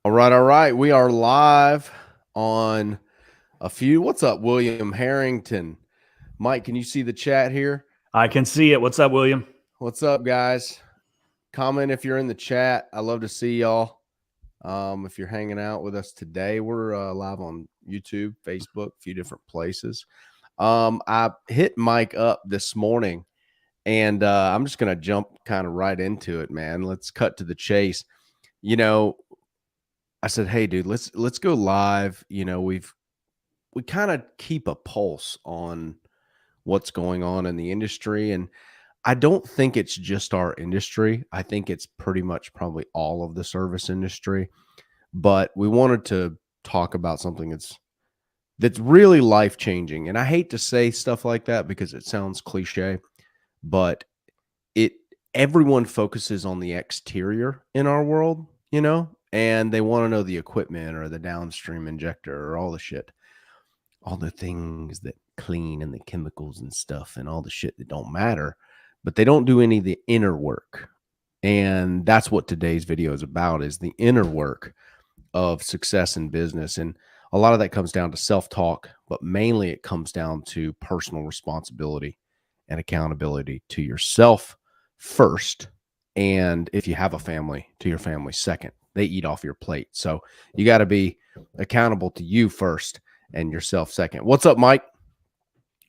All right, all right. We are live on a few. What's up, William Harrington? Mike, can you see the chat here? I can see it. What's up, William? What's up, guys? Comment if you're in the chat. I love to see y'all. If you're hanging out with us today, we're live on YouTube, Facebook, a few different places. I hit Mike up this morning, and I'm just gonna jump kind of right into it, man. Let's cut to the chase. You know, I said, "Hey, dude, let's go live." We kind of keep a pulse on what's going on in the industry, and I don't think it's just our industry. I think it's pretty much probably all of the service industry. But we wanted to talk about something that's really life changing. And I hate to say stuff like that because it sounds cliche, but it everyone focuses on the exterior in our world, and they want to know the equipment or the downstream injector or all the shit, all the things that clean and the chemicals and stuff and all the shit that don't matter, but they don't do any of the inner work. And that's what today's video is about, is the inner work of success in business. And a lot of that comes down to self-talk, but mainly it comes down to personal responsibility and accountability to yourself first. And if you have a family, to your family second. They eat off your plate. So you got to be accountable to you first and yourself second. What's up, Mike?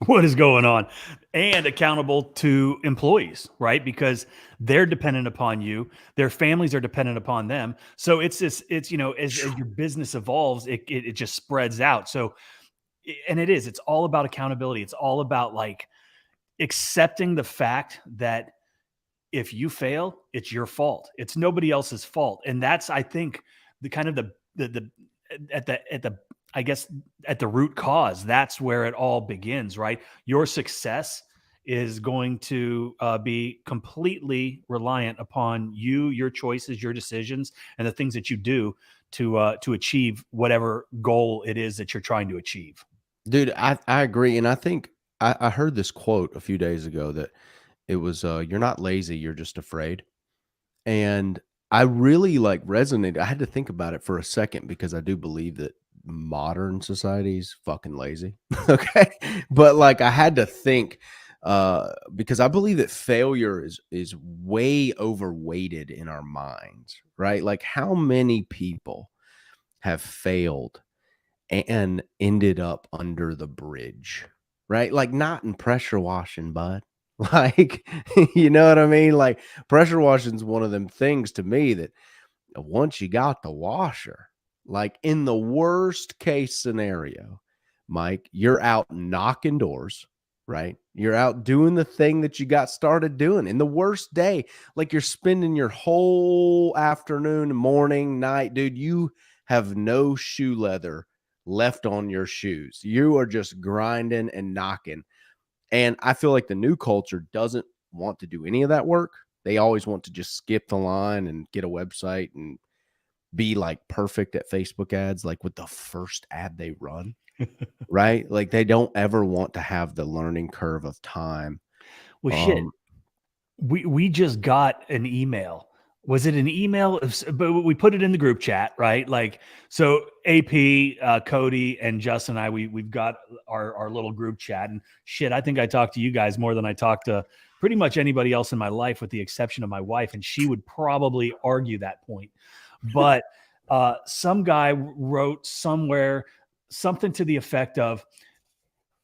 What is going on? And accountable to employees, right? Because they're dependent upon you. Their families are dependent upon them. So it's as your business evolves, it just spreads out. So, and it's all about accountability. It's all about like accepting the fact that if you fail, it's your fault. It's nobody else's fault. And that's, I think, the kind of the at the I guess at the root cause, that's where it all begins, right? Your success is going to be completely reliant upon you, your choices, your decisions, and the things that you do to achieve whatever goal it is that you're trying to achieve. Dude, I agree. And I think I heard this quote a few days ago that it was, you're not lazy, you're just afraid. And I really like resonated. I had to think about it for a second because I do believe that modern society is fucking lazy. Okay. But like I had to think because I believe that failure is way overweighted in our minds, right? Like how many people have failed and ended up under the bridge, right? Like not in pressure washing, bud. Like, you know what I mean? Like pressure washing is one of them things to me that once you got the washer, like in the worst case scenario, Mike, you're out knocking doors, right? You're out doing the thing that you got started doing in the worst day. Like you're spending your whole afternoon, morning, night, dude. You have no shoe leather left on your shoes. You are just grinding and knocking. And I feel like the new culture doesn't want to do any of that work. They always want to just skip the line and get a website and be like perfect at Facebook ads, like with the first ad they run, right? Like they don't ever want to have the learning curve of time. Well, shit. We just got an email. Was it an email? But we put it in the group chat, right? Like, so AP, Cody, and Justin and I, we've got our little group chat. And shit, I think I talked to you guys more than I talked to pretty much anybody else in my life, with the exception of my wife. And she would probably argue that point. But some guy wrote somewhere something to the effect of,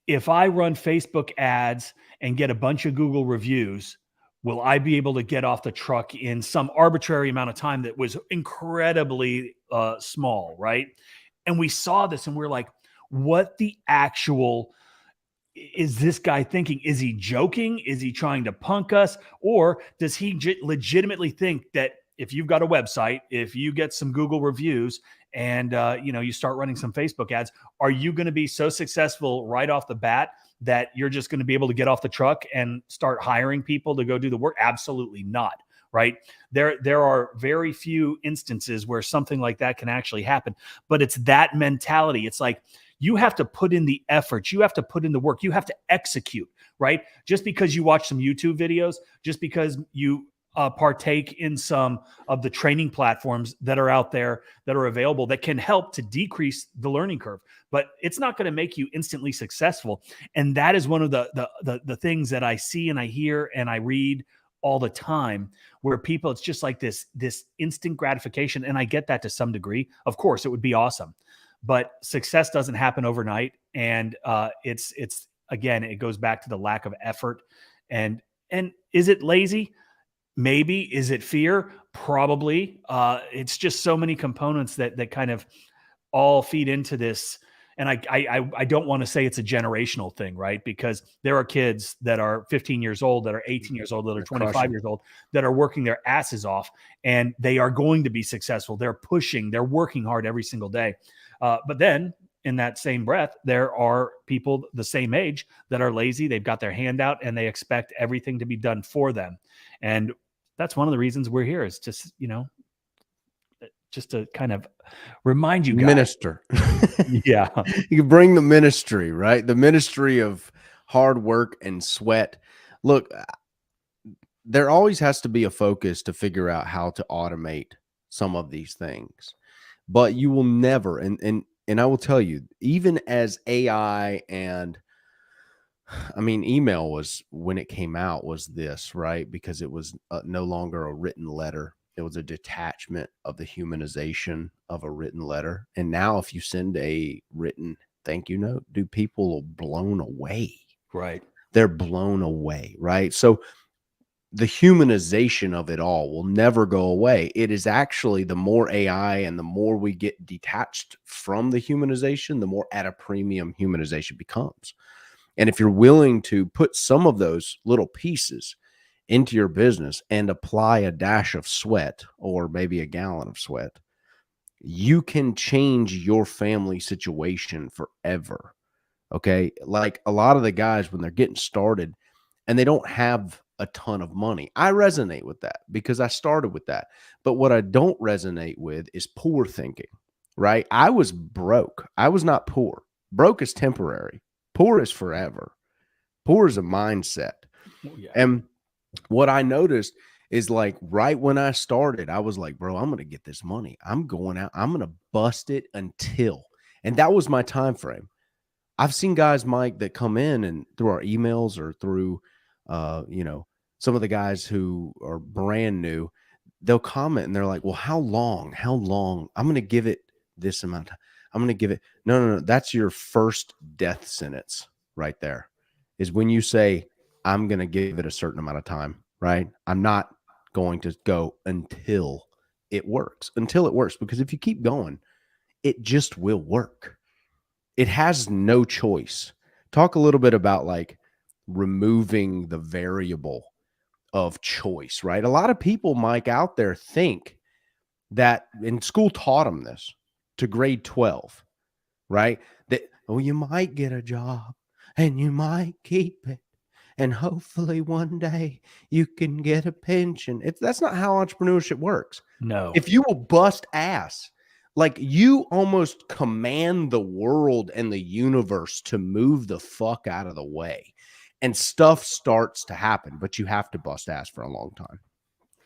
if I run Facebook ads and get a bunch of Google reviews, will I be able to get off the truck in some arbitrary amount of time that was incredibly small, right? And we saw this and we're like, what the actual is this guy thinking? Is he joking? Is he trying to punk us? Or does he legitimately think that if you've got a website, if you get some Google reviews and you start running some Facebook ads, are you going to be so successful right off the bat that you're just going to be able to get off the truck and start hiring people to go do the work? Absolutely not. Right. There are very few instances where something like that can actually happen, but it's that mentality. It's like, you have to put in the effort. You have to put in the work. You have to execute, right? Just because you watch some YouTube videos, just because you partake in some of the training platforms that are out there that are available that can help to decrease the learning curve, but it's not going to make you instantly successful. And that is one of the things that I see and I hear and I read all the time, where people, it's just like this instant gratification. And I get that to some degree. Of course, it would be awesome, but success doesn't happen overnight. And it's again, it goes back to the lack of effort. And is it lazy? Maybe. Is it fear? Probably. It's just so many components that kind of all feed into this. And I don't want to say it's a generational thing, right? Because there are kids that are 15 years old, that are 18 years old, that are 25 years old, that are working their asses off, and they are going to be successful. They're pushing, they're working hard every single day. But then in that same breath, there are people the same age that are lazy. They've got their hand out and they expect everything to be done for them. And that's one of the reasons we're here, is just, just to kind of remind you guys. Minister. Yeah. You can bring the ministry, right? The ministry of hard work and sweat. Look, there always has to be a focus to figure out how to automate some of these things, but you will never, and I will tell you, even as AI and email was, when it came out, was this, right? Because it was no longer a written letter. It was a detachment of the humanization of a written letter. And now if you send a written thank you note, people are blown away. Right. They're blown away, right? So the humanization of it all will never go away. It is actually, the more AI and the more we get detached from the humanization, the more at a premium humanization becomes. And if you're willing to put some of those little pieces into your business and apply a dash of sweat, or maybe a gallon of sweat, you can change your family situation forever. Okay. Like a lot of the guys, when they're getting started and they don't have a ton of money, I resonate with that because I started with that. But what I don't resonate with is poor thinking, right? I was broke. I was not poor. Broke is temporary. Poor is forever. Poor is a mindset. Yeah. And what I noticed is, like, right when I started, I was like, bro, I'm going to get this money. I'm going out. I'm going to bust it until, and that was my time frame. I've seen guys, Mike, that come in and through our emails or through, some of the guys who are brand new, they'll comment and they're like, well, how long? I'm going to give it this amount of time. I'm going to give it. No. That's your first death sentence right there, is when you say, I'm going to give it a certain amount of time, right? I'm not going to go until it works, because if you keep going, it just will work. It has no choice. Talk a little bit about, like, removing the variable of choice, right? A lot of people, Mike, out there think that, in school taught them this to grade 12, right? That, oh, you might get a job and you might keep it, and hopefully one day you can get a pension. That's not how entrepreneurship works. No. If you will bust ass, like, you almost command the world and the universe to move the fuck out of the way, and stuff starts to happen, but you have to bust ass for a long time.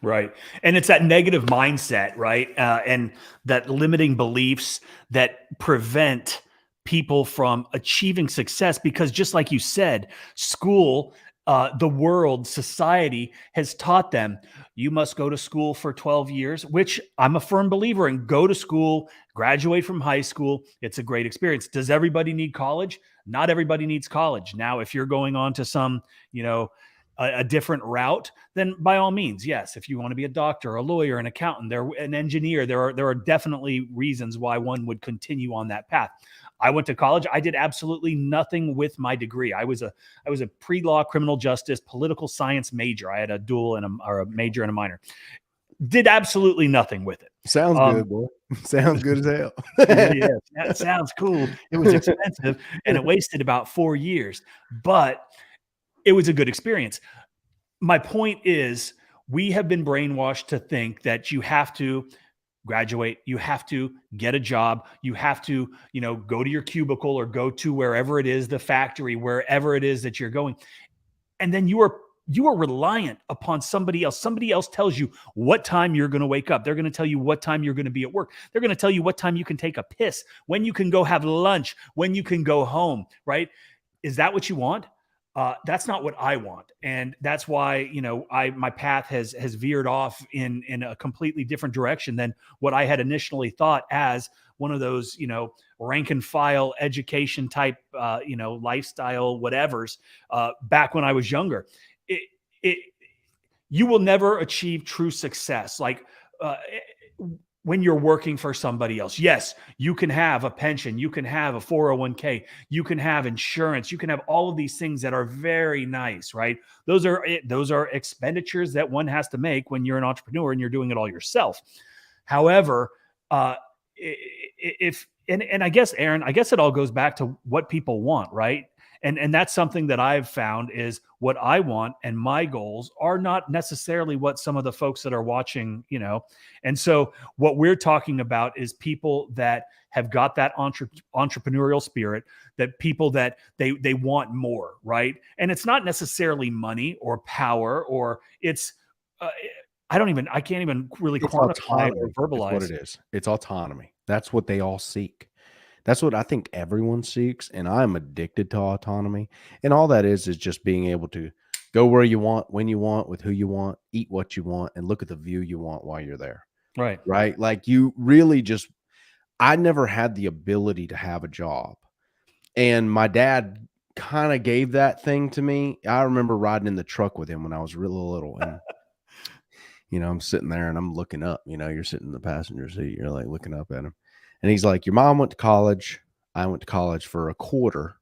Right. And it's that negative mindset, right? And that limiting beliefs that prevent people from achieving success, because just like you said, school, the world, society has taught them, you must go to school for 12 years, which I'm a firm believer in. Go to school, graduate from high school. It's a great experience. Does everybody need college? Not everybody needs college. Now, if you're going on to some, a different route, then by all means, yes. If you want to be a doctor, a lawyer, an accountant, an engineer, there are definitely reasons why one would continue on that path. I went to college. I did absolutely nothing with my degree. I was a pre-law criminal justice political science major. I had a dual and a major and a minor. Did absolutely nothing with it. Sounds good, boy. Sounds good as hell. Yeah, that sounds cool. It was expensive and it wasted about 4 years, but it was a good experience. My point is, we have been brainwashed to think that you have to graduate, you have to get a job, you have to, go to your cubicle or go to wherever it is, the factory, wherever it is that you're going. And then you are you are reliant upon somebody else. Somebody else tells you what time you're going to wake up. They're going to tell you what time you're going to be at work. They're going to tell you what time you can take a piss, when you can go have lunch, when you can go home, right? Is that what you want? That's not what I want. And that's why, my path has veered off in a completely different direction than what I had initially thought as one of those, rank and file education type, lifestyle, whatevers, back when I was younger. It you will never achieve true success. Like, when you're working for somebody else. Yes, you can have a pension, you can have a 401k, you can have insurance, you can have all of these things that are very nice, right? Those are expenditures that one has to make when you're an entrepreneur and you're doing it all yourself. However, if and I guess, Aaron, I guess it all goes back to what people want, right? And that's something that I've found is what I want and my goals are not necessarily what some of the folks that are watching, And so what we're talking about is people that have got that entrepreneurial spirit, that people that they want more, right? And it's not necessarily money or power, or it's I can't even really quantify or verbalize what it is. It's autonomy. That's what they all seek. That's what I think everyone seeks, and I'm addicted to autonomy. And all that is just being able to go where you want, when you want, with who you want, eat what you want, and look at the view you want while you're there. Right. Right? Like, you really just I never had the ability to have a job. And my dad kind of gave that thing to me. I remember riding in the truck with him when I was really little, and I'm sitting there and I'm looking up, you're sitting in the passenger seat, you're like looking up at him. And he's like, your mom went to college. I went to college for a quarter.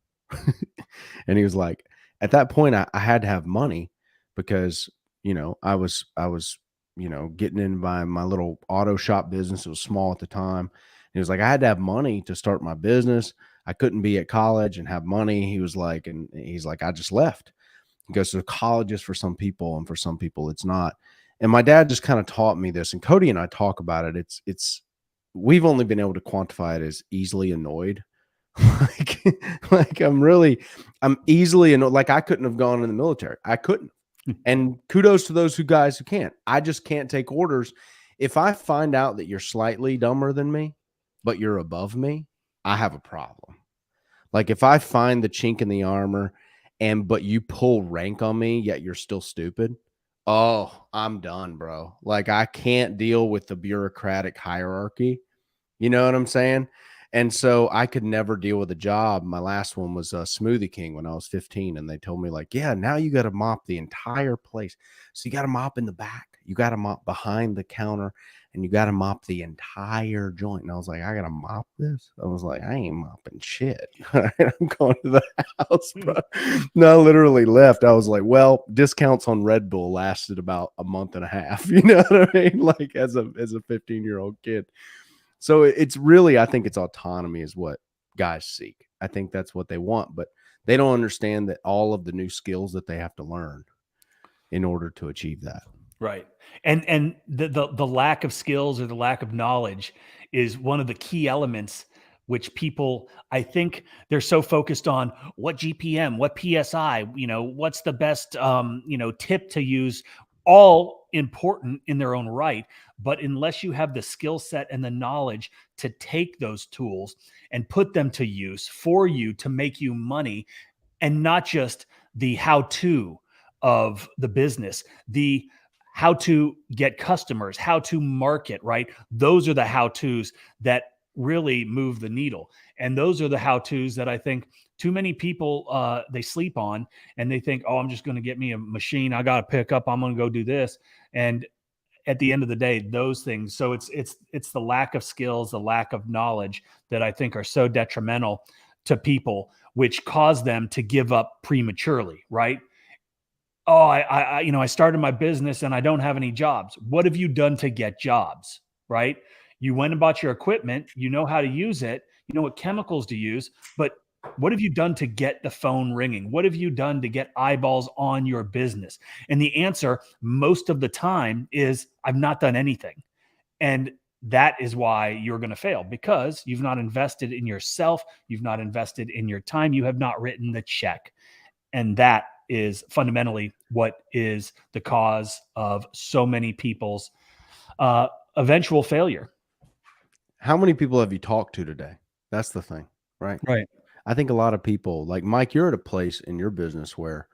And he was like, at that point, I had to have money because, I was, getting in by my little auto shop business. It was small at the time. And he was like, I had to have money to start my business. I couldn't be at college and have money. He's like, I just left. He goes, so college is for some people, and for some people it's not. And my dad just kind of taught me this, and Cody and I talk about it. We've only been able to quantify it as easily annoyed. like I'm easily annoyed. Like, I couldn't have gone in the military. I couldn't. And kudos to those guys who can't. I just can't take orders. If I find out that you're slightly dumber than me, but you're above me, I have a problem. Like, if I find the chink in the armor but you pull rank on me, yet you're still stupid, oh, I'm done, bro. Like, I can't deal with the bureaucratic hierarchy. You know what I'm saying? And so I could never deal with a job. My last one was a Smoothie King when I was 15. And they told me, like, yeah, now you got to mop the entire place. So you got to mop in the back. You got to mop behind the counter, and you got to mop the entire joint. And I was like, I got to mop this? I was like, I ain't mopping shit. All right, I'm going to the house, bro. No, I literally left. I was like, well, discounts on Red Bull lasted about a month and a half. You know what I mean? Like, as a 15-year-old kid. So it's really, I think it's autonomy is what guys seek. I think that's what they want, but they don't understand that all of the new skills that they have to learn in order to achieve that. Right. And the lack of skills or the lack of knowledge is one of the key elements which people, I think they're so focused on what GPM, what PSI, what's the best tip to use, all important in their own right. But unless you have the skill set and the knowledge to take those tools and put them to use for you to make you money, and not just the how-to of the business, the how to get customers, how to market, right? Those are the how-tos that really move the needle. And those are the how-tos that I think too many people, they sleep on, and they think, oh, I'm just going to get me a machine. I got to pick up, I'm going to go do this. And at the end of the day, those things. So it's the lack of skills, the lack of knowledge that I think are so detrimental to people, which cause them to give up prematurely, right? Oh, I started my business and I don't have any jobs. What have you done to get jobs, right? You went and bought your equipment. You know how to use it. You know what chemicals to use, but what have you done to get the phone ringing? What have you done to get eyeballs on your business? And the answer most of the time is, I've not done anything. And that is why you're going to fail, because you've not invested in yourself. You've not invested in your time. You have not written the check. And that is fundamentally what is the cause of so many people's eventual failure. How many people have you talked to today? That's the thing, right? Right. I think a lot of people, like Mike, you're at a place in your business where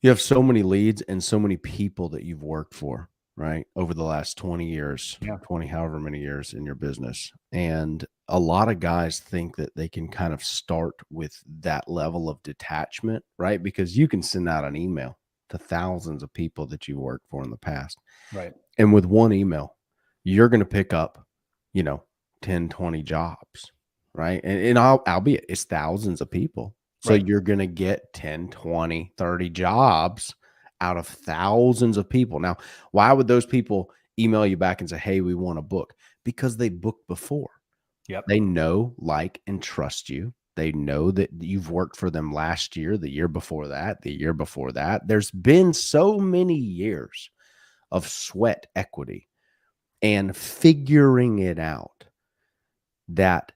you have so many leads and so many people that you've worked for, right? Over the last 20 years, Yeah. 20, however many years in your business. And a lot of guys think that they can kind of start with that level of detachment, right? Because you can send out an email to thousands of people that you've worked for in the past. Right. And with one email, you're going to pick up, 10, 20 jobs, right? And albeit it's thousands of people. So Right. you're going to get 10, 20, 30 jobs out of thousands of people. Now, why would those people email you back and say, hey, we want a book? Because they booked before. Yep. They know, like, and trust you. They know that you've worked for them last year, the year before that, the year before that. There's been so many years of sweat equity and figuring it out that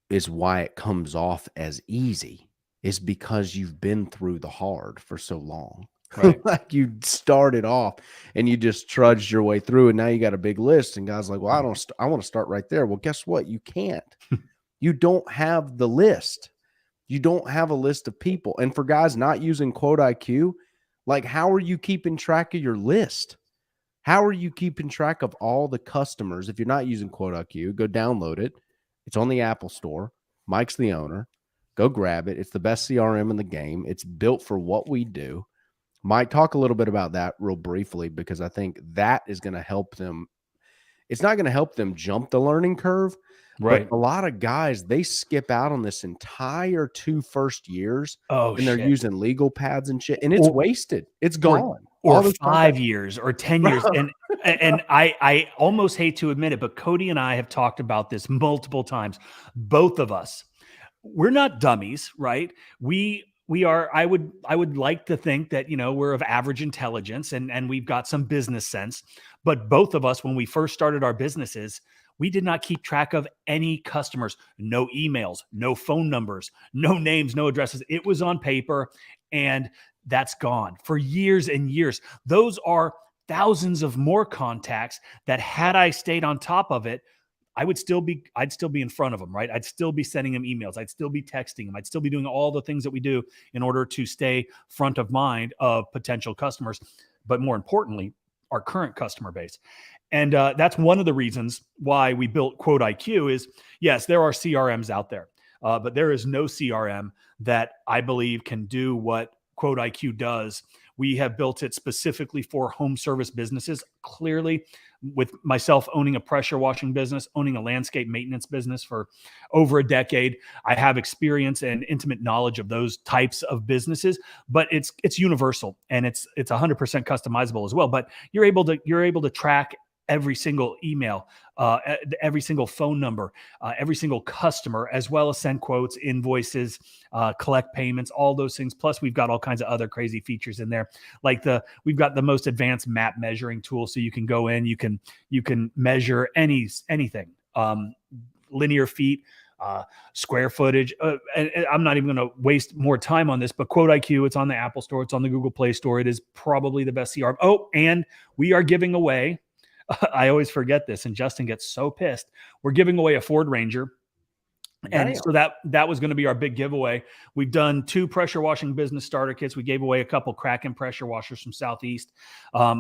is why it comes off as easy, is because you've been through the hard for so long. Right. Like you started off and you just trudged your way through, and now you got a big list, and guys like, well, I want to start right there. Well, guess what? You can't. You don't have the list. You don't have a list of people. And for guys not using Quote IQ, like, how are you keeping track of your list? How are you keeping track of all the customers? If you're not using Quote IQ, go download it. It's on the Apple Store. Mike's the owner. Go grab it. It's the best CRM in the game. It's built for what we do. Mike, talk a little bit about that real briefly, because I think that is going to help them. It's not going to help them jump the learning curve, Right. but a lot of guys, they skip out on this entire 2 first years, Oh, and they're shit. using legal pads and shit, and it's wasted. It's gone. Or All those 5 years or 10 years. Bro. And I almost hate to admit it, but Cody and I have talked about this multiple times. Both of us, we're not dummies, right? We are, I would like to think that, we're of average intelligence and we've got some business sense. But both of us, when we first started our businesses, we did not keep track of any customers, no emails, no phone numbers, no names, no addresses. It was on paper, and that's gone for years and years. Those are thousands of more contacts that, had I stayed on top of it, I'd still be in front of them, right? I'd still be sending them emails. I'd still be texting them. I'd still be doing all the things that we do in order to stay front of mind of potential customers, but more importantly, our current customer base. And that's one of the reasons why we built Quote IQ is, yes, there are CRMs out there, but there is no CRM that I believe can do what Quote IQ does. We have built it specifically for home service businesses. Clearly, with myself owning a pressure washing business, owning a landscape maintenance business for over a decade, I have experience and intimate knowledge of those types of businesses. But it's universal, and it's 100% customizable as well. But you're able to track every single email, every single phone number, every single customer, as well as send quotes, invoices, collect payments, all those things. Plus, we've got all kinds of other crazy features in there. Like we've got the most advanced map measuring tool, so you can go in, you can measure anything, linear feet, square footage. And I'm not even going to waste more time on this, but Quote IQ, it's on the Apple Store, it's on the Google Play Store. It is probably the best CRM. Oh, and we are giving away, I always forget this, and Justin gets so pissed. We're giving away a Ford Ranger. And so that was going to be our big giveaway. We've done 2 pressure washing business starter kits. We gave away a couple Kraken pressure washers from Southeast.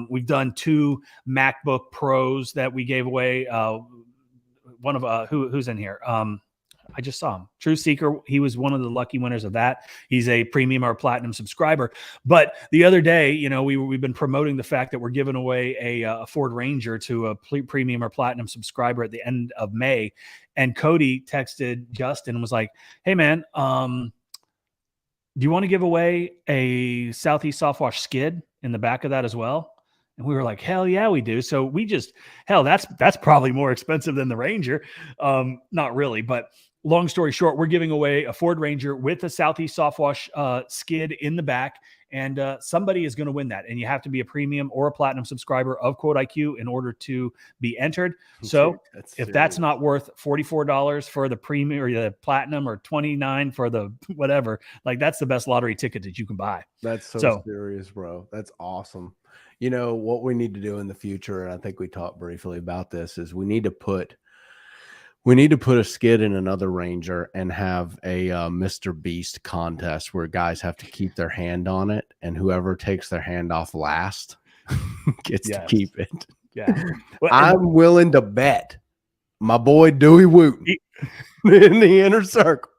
We've done 2 MacBook Pros that we gave away. One of who's in here? I just saw him. True Seeker. He was one of the lucky winners of that. He's a premium or platinum subscriber. But the other day, we've been promoting the fact that we're giving away a Ford Ranger to a premium or platinum subscriber at the end of May. And Cody texted Justin and was like, "Hey man, do you want to give away a Southeast Soft Wash skid in the back of that as well?" And we were like, "Hell yeah, we do." So that's probably more expensive than the Ranger. Not really, but long story short, we're giving away a Ford Ranger with a Southeast Soft Wash skid in the back. And somebody is going to win that. And you have to be a premium or a platinum subscriber of Quote IQ in order to be entered. So Dude, if that's not worth $44 for the premium or the platinum, or $29 for the whatever, like that's the best lottery ticket that you can buy. That's so serious, bro. That's awesome. You know what we need to do in the future, and I think we talked briefly about this, is we need to put a skid in another Ranger and have a Mr. Beast contest where guys have to keep their hand on it, and whoever takes their hand off last gets to keep it. Yeah. Well, I'm willing to bet my boy Dewey Wooten in the inner circle,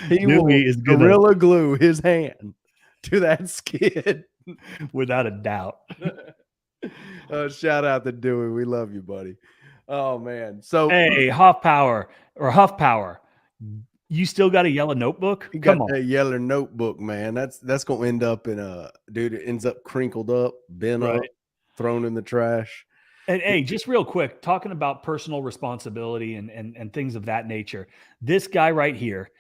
he Dewey will is gonna gorilla glue his hand to that skid. without a doubt. Shout out to Dewey. We love you, buddy. Oh man. So hey, Huff Power, you still got a yellow notebook? you Come got on. that yellow notebook, man. That's gonna end up in a dude. It ends up crinkled up, bent up, thrown in the trash. And hey, just real quick, talking about personal responsibility and things of that nature. This guy right here,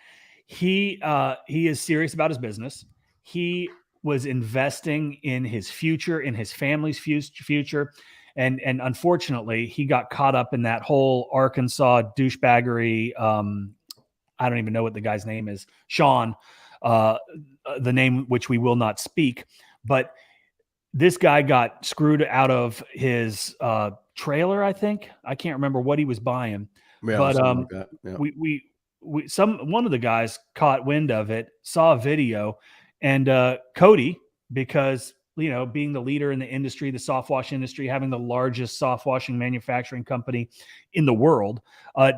he is serious about his business. He was investing in his future, in his family's future. And unfortunately, he got caught up in that whole Arkansas douchebaggery. I don't even know what the guy's name is, Sean, the name which we will not speak. But this guy got screwed out of his trailer, I think. I can't remember what he was buying. Yeah, but like that. Yeah. one of the guys caught wind of it, saw a video, and Cody, because being the leader in the industry, the soft wash industry, having the largest soft washing manufacturing company in the world,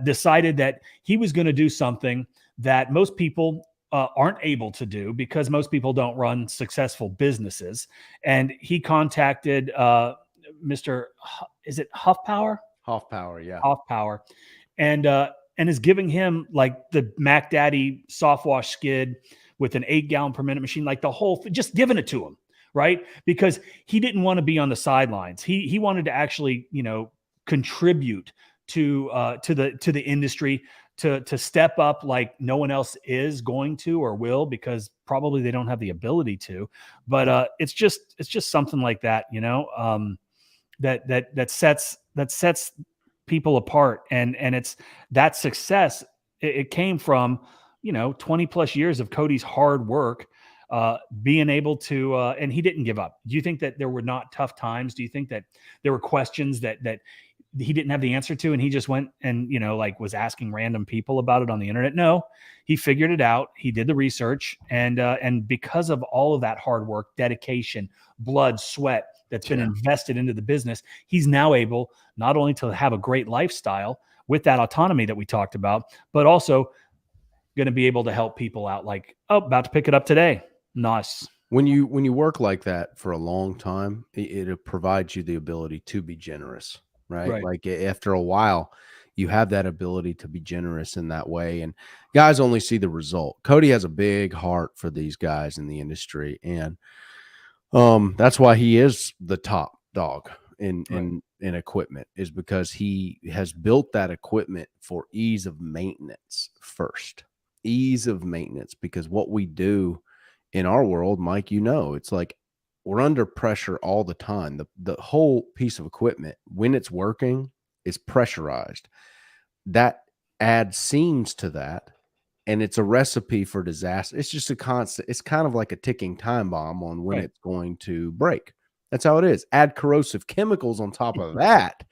decided that he was going to do something that most people aren't able to do, because most people don't run successful businesses. And he contacted Mr. Is it Huff Power? Huff Power, yeah. Huff Power. And is giving him like the Mac Daddy soft wash skid with an 8-gallon per minute machine, like the whole, just giving it to him, right? Because he didn't want to be on the sidelines. He wanted to actually, contribute to the industry, to step up like no one else is going to or will, because probably they don't have the ability to. But it's just something like that, that sets people apart, and it's that success. It came from 20 plus years of Cody's hard work, being able to, and he didn't give up. Do you think that there were not tough times? Do you think that there were questions that he didn't have the answer to, and he just went and was asking random people about it on the internet? No, he figured it out. He did the research, and because of all of that hard work, dedication, blood, sweat that's been invested into the business, he's now able not only to have a great lifestyle with that autonomy that we talked about, but also going to be able to help people out. Like, about to pick it up today. Nice. When you work like that for a long time, it provides you the ability to be generous, right? Like after a while, you have that ability to be generous in that way, and guys only see the result. Cody has a big heart for these guys in the industry, and that's why he is the top dog in equipment, is because he has built that equipment for ease of maintenance first. Ease of maintenance, because what we do in our world, Mike, it's like we're under pressure all the time. The whole piece of equipment, when it's working, is pressurized. That adds seams to that, and it's a recipe for disaster. It's just a constant. It's kind of like a ticking time bomb on when it's going to break. That's how it is. Add corrosive chemicals on top of that.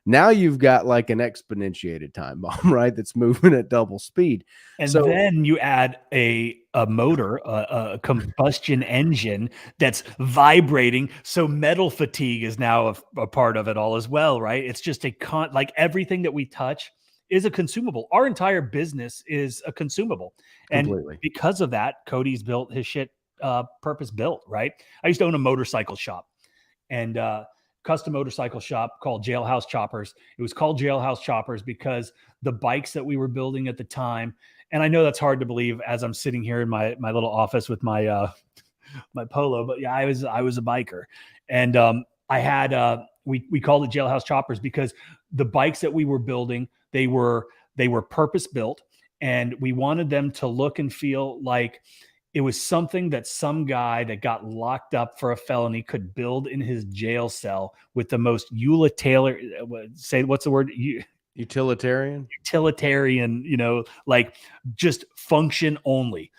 Now you've got like an exponentiated time bomb, right? That's moving at double speed. And then you add a motor, a combustion engine that's vibrating. So metal fatigue is now a part of it all as well, right? It's just like everything that we touch is a consumable. Our entire business is a consumable. And because of that, Cody's built his shit purpose built, right? I used to own a motorcycle shop, and custom motorcycle shop called Jailhouse Choppers. It was called Jailhouse Choppers because the bikes that we were building at the time, and I know that's hard to believe as I'm sitting here in my little office with my my polo, but yeah, I was a biker, and I had we called it Jailhouse Choppers because the bikes that we were building, they were purpose built, and we wanted them to look and feel like It was something that some guy that got locked up for a felony could build in his jail cell with the most what's the word? Utilitarian. Utilitarian, like just function only.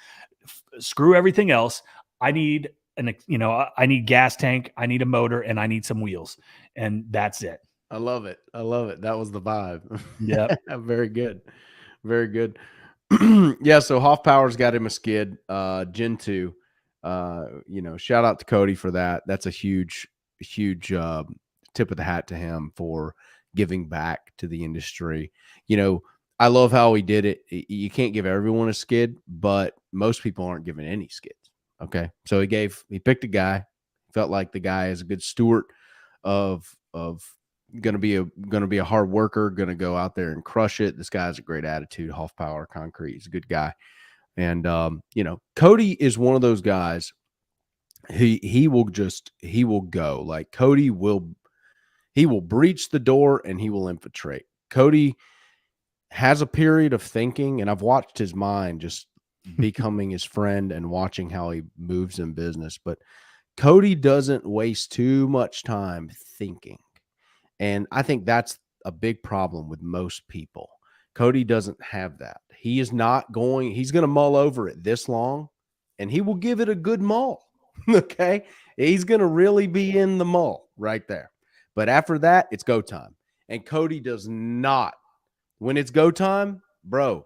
Screw everything else. I need I need gas tank, I need a motor, and I need some wheels, and that's it. I love it. I love it. That was the vibe. Yep. Very good. Very good. Yeah. So Hoff Power's got him a skid, Gen 2. Shout out to Cody for that. That's a huge tip of the hat to him for giving back to the industry. I love how he did it. You can't give everyone a skid, but most people aren't given any skids. Okay. So he picked a guy, felt like the guy is a good steward of going to be a hard worker, going to go out there and crush it. This guy has a great attitude. Hoff Power Concrete. He's a good guy. And, Cody is one of those guys. He will go. Like Cody he will breach the door and he will infiltrate. Cody has a period of thinking, and I've watched his mind just becoming his friend and watching how he moves in business. But Cody doesn't waste too much time thinking. And I think that's a big problem with most people. Cody doesn't have that. He's going to mull over it this long, and he will give it a good mull. Okay. He's going to really be in the mull right there. But after that, it's go time. And Cody does not. When it's go time, bro,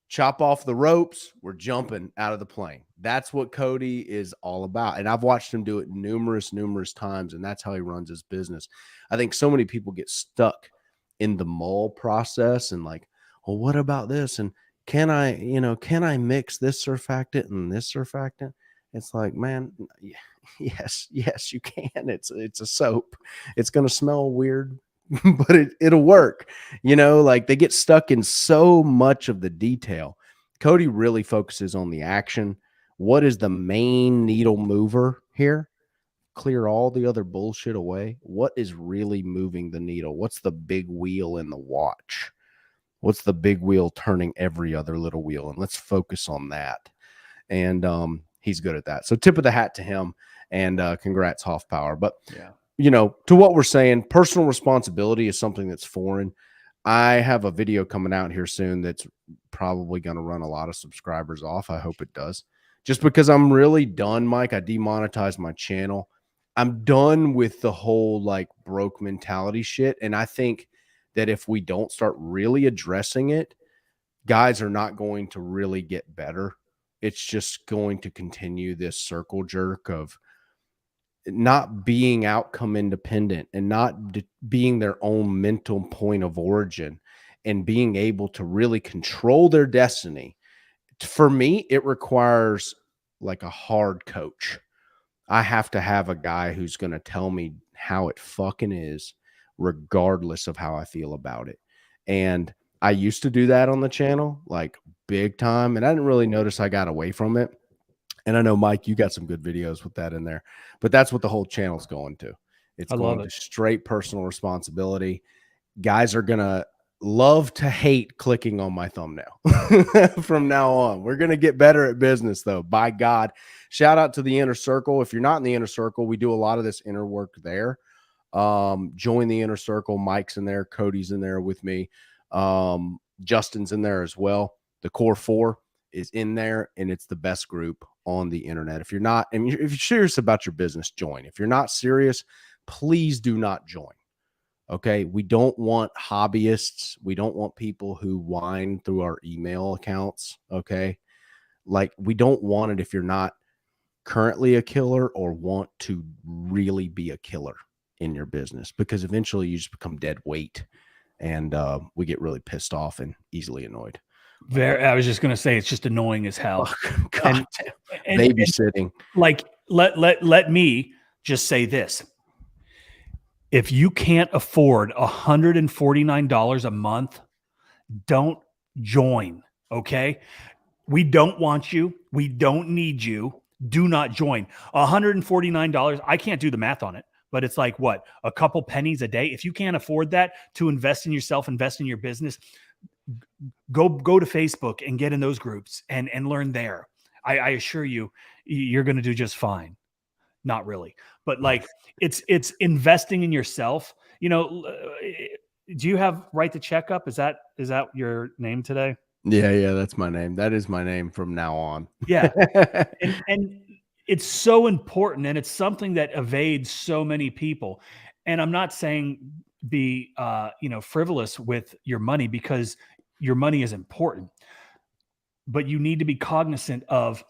chop off the ropes. We're jumping out of the plane. That's what Cody is all about. And I've watched him do it numerous times, and that's how he runs his business. I think so many people get stuck in the mull process and like, well, what about this? And can I mix this surfactant and this surfactant? It's like, man, yes, you can. It's a soap. It's going to smell weird, but it'll work. Like they get stuck in so much of the detail. Cody really focuses on the action. What is the main needle mover here? Clear all the other bullshit away. What is really moving the needle? What's the big wheel in the watch? What's the big wheel turning every other little wheel? And let's focus on that. And he's good at that. So tip of the hat to him, and congrats, Hoff Power. But to what we're saying, personal responsibility is something that's foreign. I have a video coming out here soon that's probably going to run a lot of subscribers off. I hope it does. Just because I'm really done, Mike. I demonetized my channel. I'm done with the whole like broke mentality shit. And I think that if we don't start really addressing it, guys are not going to really get better. It's just going to continue this circle jerk of not being outcome independent and not being their own mental point of origin and being able to really control their destiny. For me, it requires like a hard coach. I have to have a guy who's going to tell me how it fucking is, regardless of how I feel about it. And I used to do that on the channel, like big time. And I didn't really notice I got away from it. And I know, Mike, you got some good videos with that in there, but that's what the whole channel's going to. It's going to straight personal responsibility. Guys are going to love to hate clicking on my thumbnail from now on. We're going to get better at business, though. By God, shout out to the inner circle. If you're not in the inner circle, we do a lot of this inner work there. Join the inner circle. Mike's in there. Cody's in there with me. Justin's in there as well. The core 4 is in there, and it's the best group on the internet. If you're not, and if you're serious about your business, join. If you're not serious, please do not join. Okay. We don't want hobbyists. We don't want people who whine through our email accounts. Okay. Like we don't want it if you're not currently a killer or want to really be a killer in your business, because eventually you just become dead weight, and we get really pissed off and easily annoyed. I was just going to say, it's just annoying as hell. God damn. Babysitting. Like, let me just say this. If you can't afford $149 a month, don't join. Okay. We don't want you. We don't need you. Do not join. $149. I can't do the math on it, but it's like what? A couple pennies a day. If you can't afford that to invest in yourself, invest in your business, go to Facebook and get in those groups and learn there. I assure you, you're going to do just fine. Not really, but like it's investing in yourself. You know, do you have Write the Checkup? Is that your name today? Yeah, that's my name. That is my name from now on. Yeah. And it's so important, and it's something that evades so many people. And I'm not saying be frivolous with your money, because your money is important, but you need to be cognizant of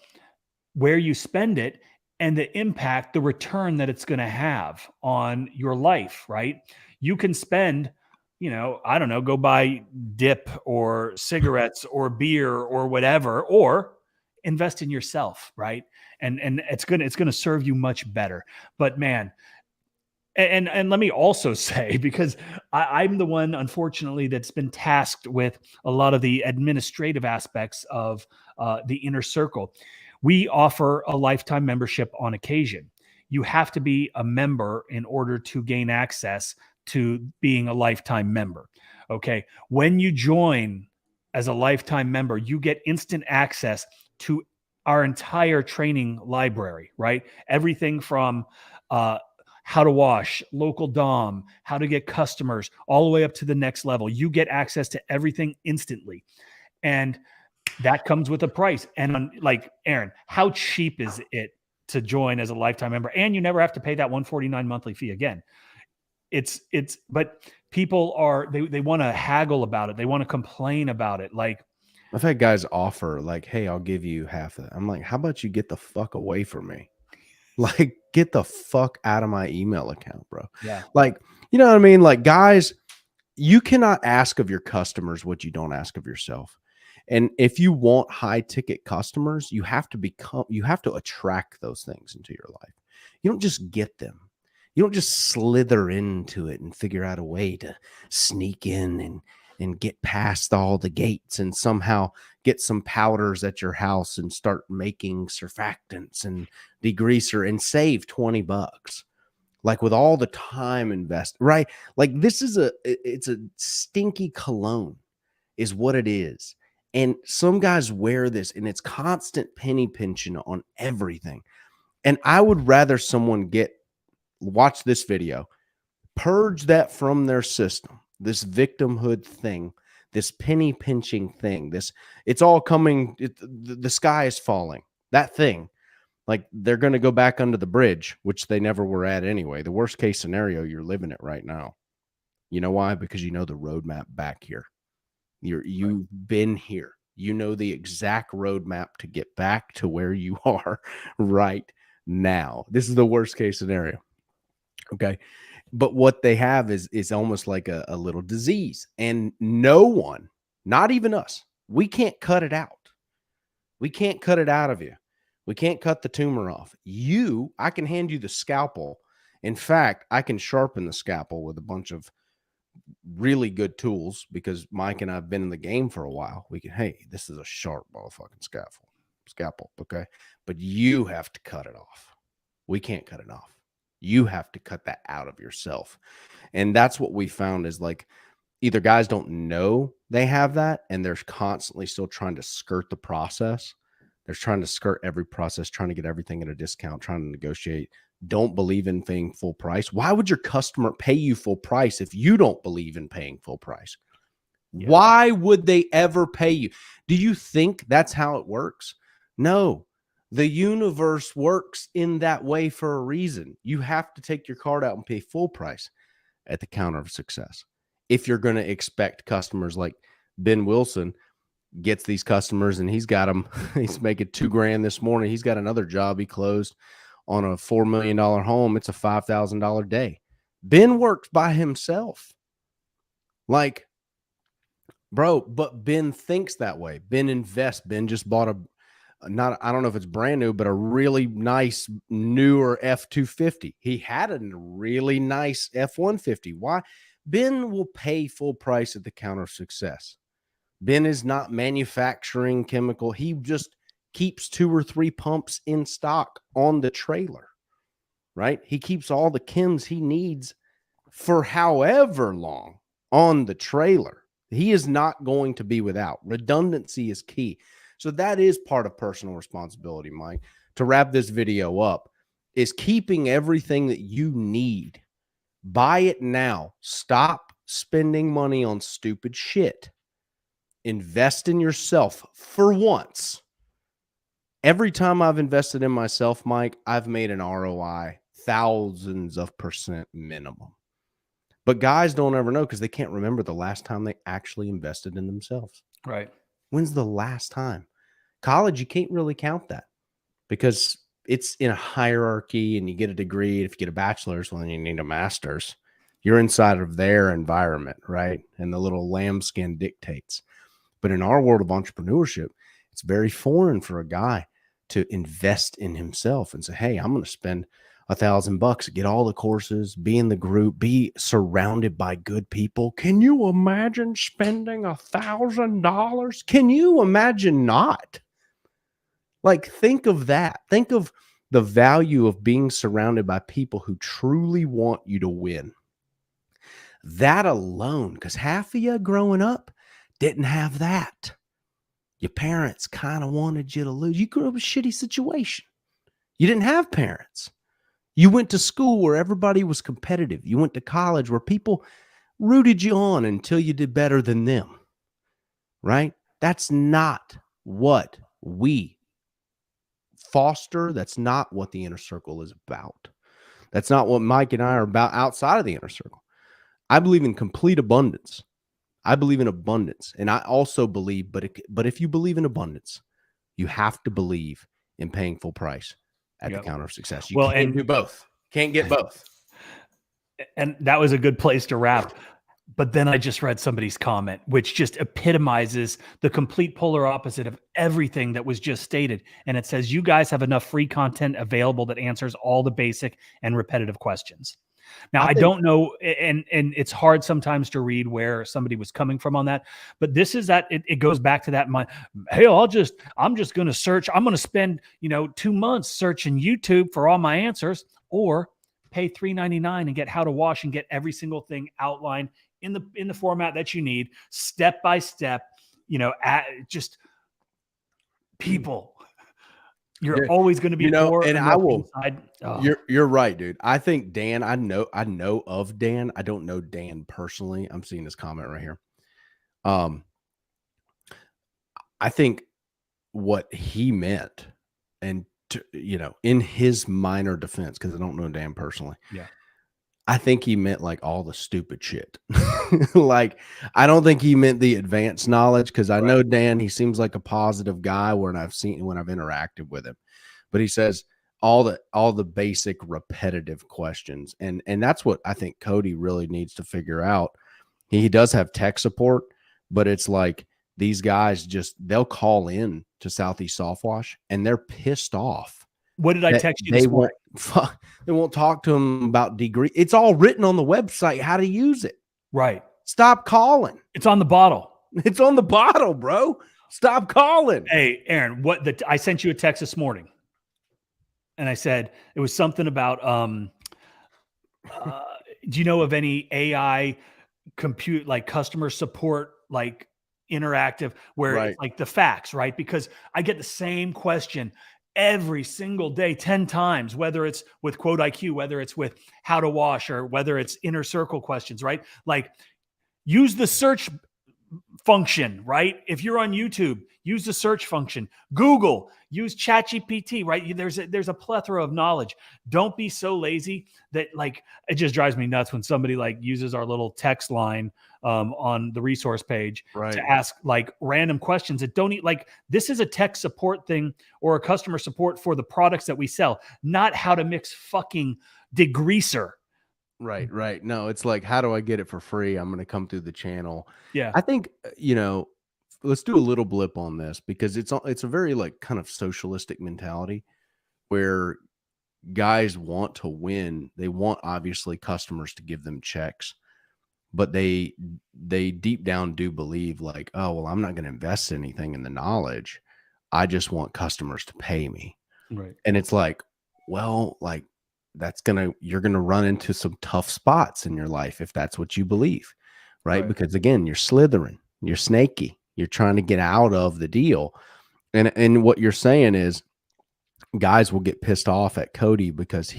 where you spend it and the impact, the return that it's going to have on your life, right? You can spend, I don't know, go buy dip or cigarettes or beer or whatever, or invest in yourself, right? And it's going to serve you much better. But man, and let me also say, because I'm the one, unfortunately, that's been tasked with a lot of the administrative aspects of the inner circle. We offer a lifetime membership on occasion. You have to be a member in order to gain access to being a lifetime member. Okay. When you join as a lifetime member, you get instant access to our entire training library, right? Everything from how to wash, local DOM, how to get customers, all the way up to the next level. You get access to everything instantly. And that comes with a price. And like, Aaron, how cheap is it to join as a lifetime member? And you never have to pay that $149 monthly fee again. But people they want to haggle about it. They want to complain about it. Like, I've had guys offer like, "Hey, I'll give you half of that." I'm like, "How about you get the fuck away from me? Like, get the fuck out of my email account, bro." yeah, Like, you know what I mean? Like, guys, you cannot ask of your customers what you don't ask of yourself. And if you want high ticket customers, you have to attract those things into your life. You don't just get them. You don't just slither into it and figure out a way to sneak in and get past all the gates and somehow get some powders at your house and start making surfactants and degreaser and save $20. Like, with all the time invested, right? Like, it's a stinky cologne is what it is. And some guys wear this and it's constant penny pinching on everything. And I would rather someone watch this video, purge that from their system, this victimhood thing, this penny pinching thing, it's all coming, the sky is falling, that thing. Like, they're going to go back under the bridge, which they never were at anyway. The worst case scenario, you're living it right now. You know why? Because you know the roadmap back here. You've been here. You know the exact roadmap to get back to where you are right now. This is the worst case scenario. Okay. But what they have is almost like a little disease. And no one, not even us, we can't cut it out. We can't cut it out of you. We can't cut the tumor off. I can hand you the scalpel. In fact, I can sharpen the scalpel with a bunch of really good tools, because Mike and I have been in the game for a while. Hey, this is a sharp motherfucking scalpel. Okay. But you have to cut it off. We can't cut it off. You have to cut that out of yourself. And that's what we found is, like, either guys don't know they have that and they're constantly still trying to skirt the process. They're trying to skirt every process, trying to get everything at a discount, trying to negotiate, don't believe in paying full price. Why would your customer pay you full price if you don't believe in paying full price? Yeah. Why would they ever pay you? Do you think that's how it works? No. The universe works in that way for a reason. You have to take your card out and pay full price at the counter of success. If you're going to expect customers, like Ben Wilson gets these customers and he's got them, he's making $2,000 this morning. He's got another job he closed on a $4 million home. It's a $5,000 day. Ben works by himself. Like, bro, but Ben thinks that way. Ben invests. Ben just bought I don't know if it's brand new, but a really nice newer F-250. He had a really nice F-150. Why? Ben will pay full price at the counter of success. Ben is not manufacturing chemical. He just keeps 2 or 3 pumps in stock on the trailer, right? He keeps all the chems he needs for however long on the trailer. He is not going to be without. Redundancy is key. So that is part of personal responsibility, Mike. To wrap this video up, is keeping everything that you need. Buy it now. Stop spending money on stupid shit. Invest in yourself for once. Every time I've invested in myself, Mike, I've made an ROI thousands of % minimum. But guys don't ever know because they can't remember the last time they actually invested in themselves. Right. When's the last time? College, you can't really count that because it's in a hierarchy and you get a degree. If you get a bachelor's, well, then you need a master's. You're inside of their environment, right? And the little lambskin dictates. But in our world of entrepreneurship, it's very foreign for a guy to invest in himself and say, hey, I'm going to spend $1,000, get all the courses, be in the group, be surrounded by good people. Can you imagine spending $1,000? Can you imagine not? Like, think of that. Think of the value of being surrounded by people who truly want you to win. That alone, because half of you growing up didn't have that. Your parents kind of wanted you to lose. You grew up in a shitty situation. You didn't have parents. You went to school where everybody was competitive. You went to college where people rooted you on until you did better than them, right? That's not what we foster. That's not what the inner circle is about. That's not what Mike and I are about outside of the inner circle. I believe in complete abundance. I believe in abundance. And I also believe, but if you believe in abundance, you have to believe in paying full price at the counter of success. You can't do both. Can't get both. And that was a good place to wrap. But then I just read somebody's comment, which just epitomizes the complete polar opposite of everything that was just stated. And it says, you guys have enough free content available that answers all the basic and repetitive questions. Now, I don't know, and it's hard sometimes to read where somebody was coming from on that, but this is that it goes back to that. Hey, I'm just going to search. I'm going to spend 2 months searching YouTube for all my answers, or pay $3.99 and get how to wash and get every single thing outlined in the format that you need, step by step. Just people. You're always going to be poor. And I will. You're right, dude. I think Dan. I know of Dan. I don't know Dan personally. I'm seeing this comment right here. I think what he meant, and in his minor defense, because I don't know Dan personally. Yeah. I think he meant like all the stupid shit. Like, I don't think he meant the advanced knowledge, because I know Dan, he seems like a positive guy when I've interacted with him. But he says all the basic repetitive questions. And that's what I think Cody really needs to figure out. He does have tech support, but it's like these guys they'll call in to Southeast Soft Wash and they're pissed off. What did I text you this morning? They won't talk to him about degree. It's all written on the website how to use it. Right. Stop calling. It's on the bottle. It's on the bottle, bro. Stop calling. Hey, Aaron, I sent you a text this morning. And I said, it was something about, do you know of any AI compute, like customer support, like interactive, where it's like the facts, right? Because I get the same question every single day, 10 times, whether it's with Quote IQ, whether it's with how to wash, or whether it's inner circle questions, right? Like, use the search function, right? If you're on YouTube, use the search function. Google, use ChatGPT, right? There's a plethora of knowledge. Don't be so lazy that, like, it just drives me nuts when somebody like uses our little text line on the resource page to ask like random questions that don't like, this is a tech support thing or a customer support for the products that we sell, not how to mix fucking degreaser. Right. No, it's like, how do I get it for free? I'm going to come through the channel. Yeah. I think, let's do a little blip on this, because it's a very like kind of socialistic mentality where guys want to win. They want obviously customers to give them checks, but they deep down do believe like, oh, well, I'm not going to invest anything in the knowledge. I just want customers to pay me. Right. And it's like, well, like, you're going to run into some tough spots in your life if that's what you believe, right? Because again, you're slithering, you're snaky, you're trying to get out of the deal. And what you're saying is guys will get pissed off at Cody because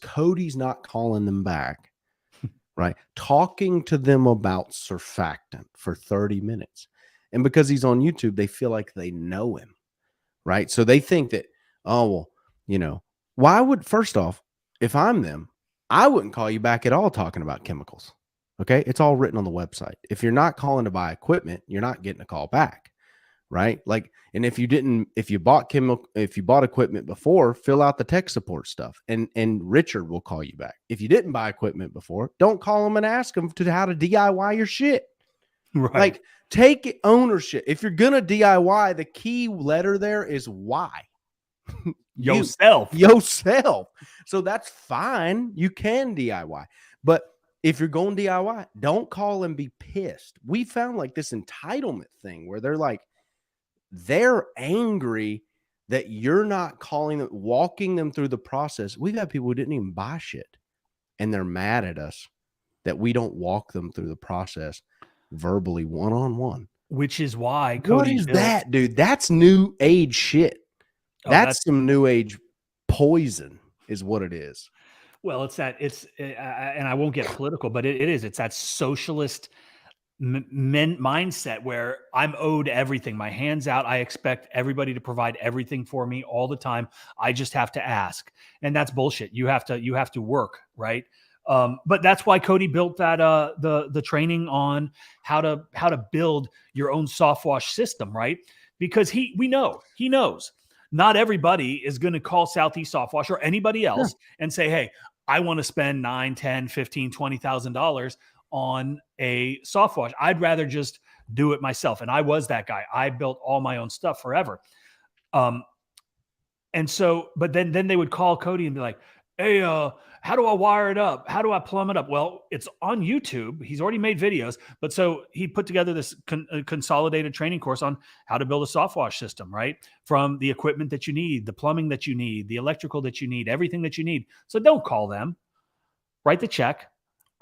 Cody's not calling them back, right? Talking to them about surfactant for 30 minutes. And because he's on YouTube, they feel like they know him, right? So they think that, oh, well, why would, first off, if I'm them, I wouldn't call you back at all talking about chemicals. Okay. It's all written on the website. If you're not calling to buy equipment, you're not getting a call back. Right. Like, and if you bought equipment before, fill out the tech support stuff and Richard will call you back. If you didn't buy equipment before, don't call them and ask them how to DIY your shit. Right. Like, take ownership. If you're going to DIY, the key letter there is why. Yourself. So that's fine. You can DIY. But if you're going DIY, don't call and be pissed. We found like this entitlement thing where they're angry that you're not calling them, walking them through the process. We've had people who didn't even buy shit, and they're mad at us that we don't walk them through the process verbally, one-on-one. Which is why Cody what is that, dude? That's new age shit. That's some new age poison is what it is. Well, and I won't get political, but it's that socialist mindset where I'm owed everything. My hands out. I expect everybody to provide everything for me all the time. I just have to ask, and that's bullshit. You have to work, right? But that's why Cody built that the training on how to build your own soft wash system, right? Because he knows not everybody is going to call Southeast Soft Wash or anybody else and say, hey, I want to spend $9, $10, $15, $20,000 on a soft wash. I'd rather just do it myself. And I was that guy. I built all my own stuff forever. And so, but then they would call Cody and be like, hey, how do I wire it up? How do I plumb it up? Well, it's on YouTube. He's already made videos, but so he put together this consolidated training course on how to build a soft wash system, right? From the equipment that you need, the plumbing that you need, the electrical that you need, everything that you need. So don't call them. Write the check.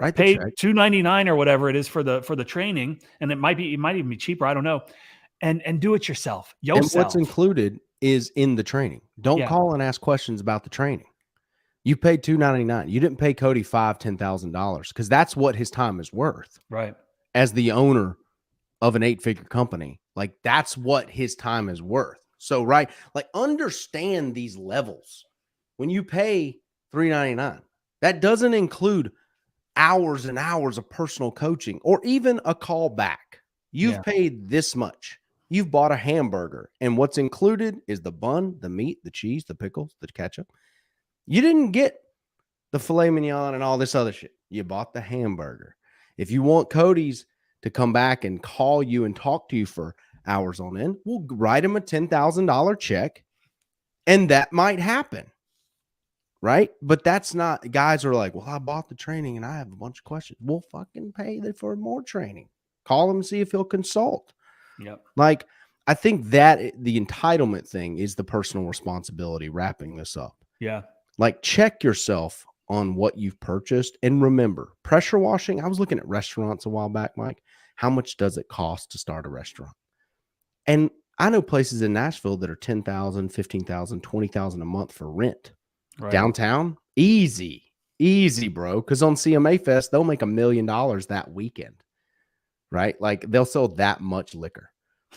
Pay $299 or whatever it is for the training, and it might even be cheaper. I don't know, and do it yourself. And what's included is in the training. Don't call and ask questions about the training. You paid $299. You didn't pay Cody $5,000, $10,000 because that's what his time is worth. Right. As the owner of an 8-figure company, like that's what his time is worth. So, right, like understand these levels. When you pay $399, that doesn't include hours and hours of personal coaching or even a call back. You've paid this much. You've bought a hamburger, and what's included is the bun, the meat, the cheese, the pickles, the ketchup. You didn't get the filet mignon and all this other shit. You bought the hamburger. If you want Cody's to come back and call you and talk to you for hours on end, we'll write him a $10,000 check, and that might happen. Right? But that's not, guys are like, well, I bought the training and I have a bunch of questions. We'll fucking pay for more training. Call him and see if he'll consult. Yep. Like, I think that the entitlement thing is the personal responsibility wrapping this up. Yeah. Like, check yourself on what you've purchased. And remember, pressure washing, I was looking at restaurants a while back, Mike. How much does it cost to start a restaurant? And I know places in Nashville that are $10,000, $15,000, $20,000 a month for rent. Right. Downtown, easy, bro. Because on CMA Fest, they'll make $1 million that weekend, right? Like they'll sell that much liquor.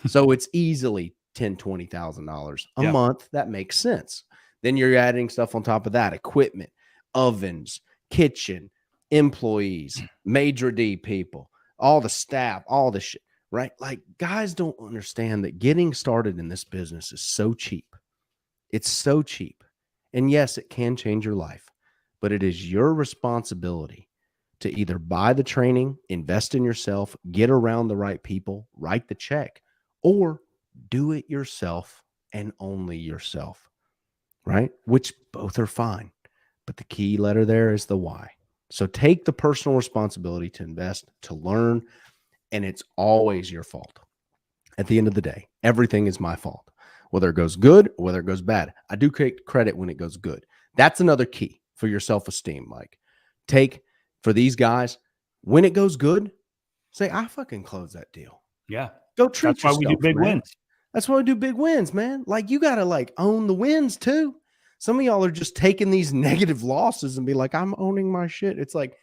So it's easily $10,000, $20,000 a month. That makes sense. Then you're adding stuff on top of that, equipment, ovens, kitchen, employees, major D people, all the staff, all the shit, right? Like guys don't understand that getting started in this business is so cheap. It's so cheap. And yes, it can change your life, but it is your responsibility to either buy the training, invest in yourself, get around the right people, write the check, or do it yourself and only yourself, right? Which both are fine. But the key letter there is the why. So take the personal responsibility to invest, to learn, and it's always your fault. At the end of the day, everything is my fault. Whether it goes good or whether it goes bad. I do take credit when it goes good. That's another key for your self-esteem, Mike. Take for these guys, when it goes good, say, I fucking closed that deal. Yeah. Go treat yourself. That's why we do big wins. That's why we do big wins, man. Like, you got to like own the wins too. Some of y'all are just taking these negative losses and be like, I'm owning my shit. It's like,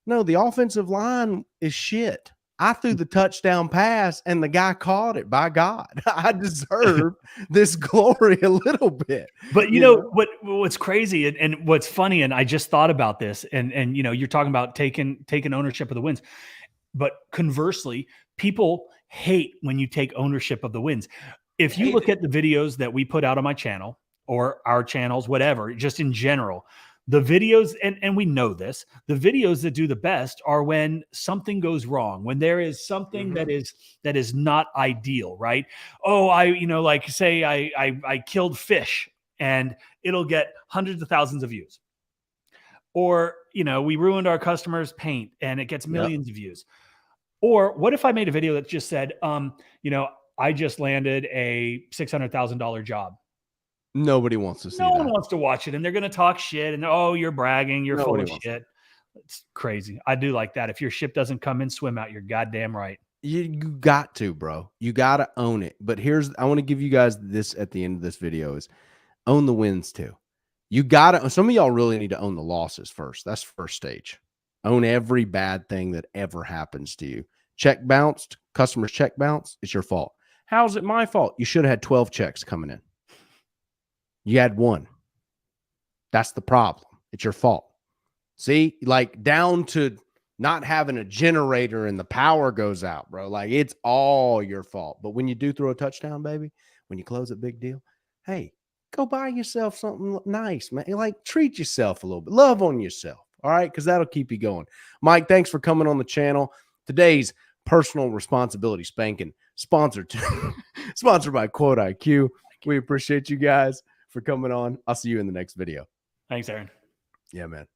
no, the offensive line is shit. I threw the touchdown pass and the guy caught it. By God, I deserve this glory a little bit. But you know what's crazy and what's funny, and I just thought about this, and you know, you're talking about taking ownership of the wins, but conversely, people hate when you take ownership of the wins. If you look at the videos that we put out on my channel or our channels, whatever, just in general, the videos, and we know this, the videos that do the best are when something goes wrong, when there is something that is not ideal, right? Oh, like say I killed fish, and it'll get hundreds of thousands of views. Or, we ruined our customer's paint and it gets millions of views. Or what if I made a video that just said, I just landed a $600,000 job. Nobody wants to see that. No one wants to watch it, and they're going to talk shit, and oh, you're bragging, you're full of shit. It's crazy. I do like that. If your ship doesn't come in, swim out. You're goddamn right. You got to, bro. You got to own it. But I want to give you guys this at the end of this video is own the wins too. You got to, some of y'all really need to own the losses first. That's first stage. Own every bad thing that ever happens to you. Check bounced, customer's check bounced, it's your fault. How's it my fault? You should have had 12 checks coming in. You had one. That's the problem. It's your fault. See, like down to not having a generator and the power goes out, bro. Like, it's all your fault. But when you do throw a touchdown, baby, when you close a big deal, hey, go buy yourself something nice, man. Like, treat yourself a little bit. Love on yourself. All right. Because that'll keep you going. Mike, thanks for coming on the channel. Today's personal responsibility spanking sponsored by Quote IQ. We appreciate you guys for coming on. I'll see you in the next video. Thanks, Aaron. Yeah, man.